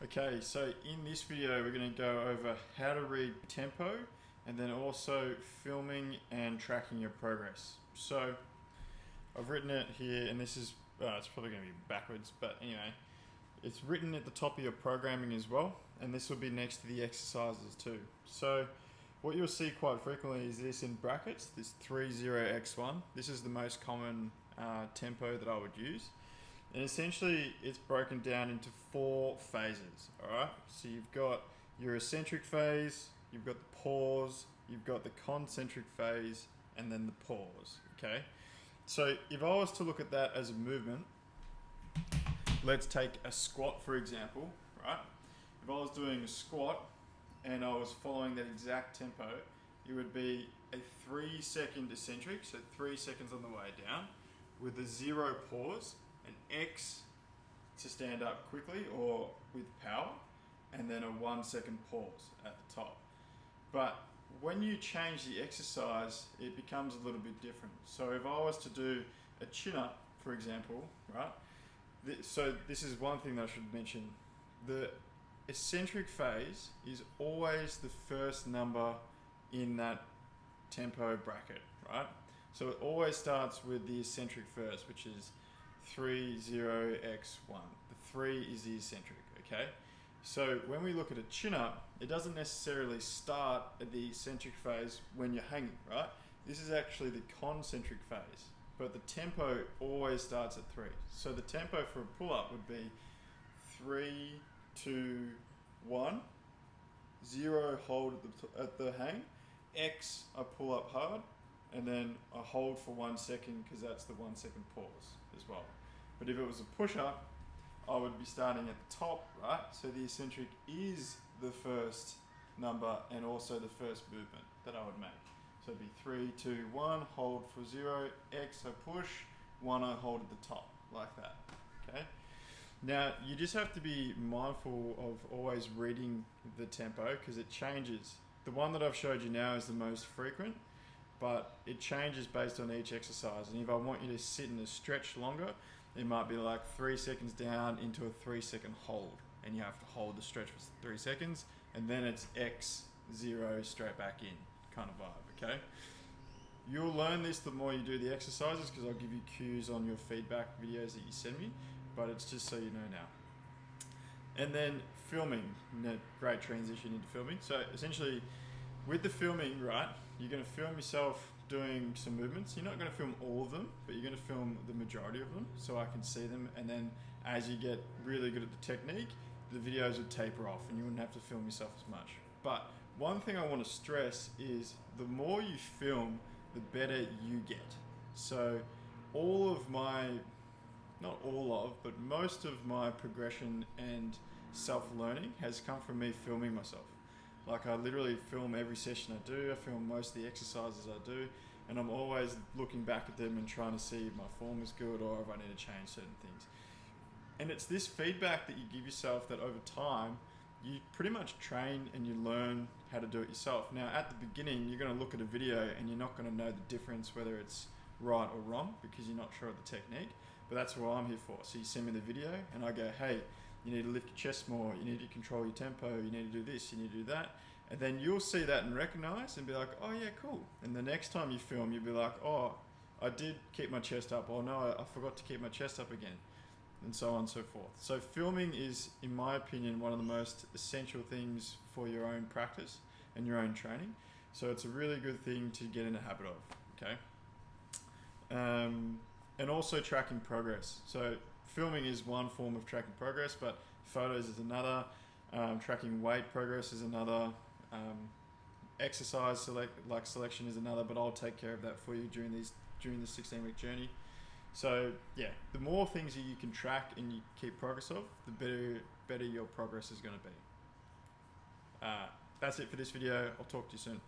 Okay, so in this video we're going to go over how to read tempo and then also filming and tracking your progress. So I've written it here, and this is, it's probably going to be backwards, but anyway, it's written at the top of your programming as well, and this will be next to the exercises too. So what you'll see quite frequently is this in brackets, this 30x1. This is the most common tempo that I would use. And essentially it's broken down into 4 phases, alright? So you've got your eccentric phase, you've got the pause, you've got the concentric phase, and then the pause, okay? So if I was to look at that as a movement, let's take a squat for example, right? If I was doing a squat and I was following that exact tempo, it would be a 3-second eccentric, so 3 seconds on the way down, with a 0 pause, an X to stand up quickly or with power, and then a 1-second pause at the top. But when you change the exercise, it becomes a little bit different. So if I was to do a chin-up, for example, right? So this is one thing that I should mention. The eccentric phase is always the first number in that tempo bracket, right? So it always starts with the eccentric first, which is 30x1. The 3 is the eccentric, okay? So when we look at a chin-up, it doesn't necessarily start at the eccentric phase when you're hanging, right? This is actually the concentric phase, but the tempo always starts at 3. So the tempo for a pull-up would be 3, 2, 1, 0 hold at the hang, X I pull up hard, and then I hold for 1 second because that's the 1 second pause as well. But if it was a push-up, I would be starting at the top, right? So the eccentric is the first number and also the first movement that I would make. So it'd be 3, 2, 1, hold for 0, X I push, 1 I hold at the top, like that, okay? Now, you just have to be mindful of always reading the tempo because it changes. The one that I've showed you now is the most frequent, but it changes based on each exercise. And if I want you to sit in a stretch longer, it might be like 3 seconds down into a 3-second hold, and you have to hold the stretch for 3 seconds, and then it's X, 0, straight back in kind of vibe, okay? You'll learn this the more you do the exercises because I'll give you cues on your feedback videos that you send me, but it's just so you know now. And then filming, great transition into filming. So essentially, with the filming, right, you're going to film yourself doing some movements. You're not going to film all of them, but you're going to film the majority of them so I can see them. And then as you get really good at the technique, the videos would taper off and you wouldn't have to film yourself as much. But one thing I want to stress is the more you film, the better you get. So all of my, not all of, but most of my progression and self-learning has come from me filming myself. Like I literally film every session I do, I film most of the exercises I do, and I'm always looking back at them and trying to see if my form is good or if I need to change certain things. And it's this feedback that you give yourself that over time, you pretty much train and you learn how to do it yourself. Now at the beginning, you're going to look at a video and you're not going to know the difference whether it's right or wrong because you're not sure of the technique, but that's what I'm here for. So you send me the video and I go, hey, you need to lift your chest more, you need to control your tempo, you need to do this, you need to do that. And then you'll see that and recognize and be like, oh yeah, cool. And the next time you film, you'll be like, oh, I did keep my chest up, or no, I forgot to keep my chest up again, and so on and so forth. So filming is, in my opinion, one of the most essential things for your own practice and your own training. So it's a really good thing to get in the habit of, okay? And also tracking progress. So filming is one form of tracking progress, but photos is another. Tracking weight progress is another. Exercise selection is another. But I'll take care of that for you during the 16-week journey. So yeah, the more things that you can track and you keep progress of, the better your progress is going to be. That's it for this video. I'll talk to you soon.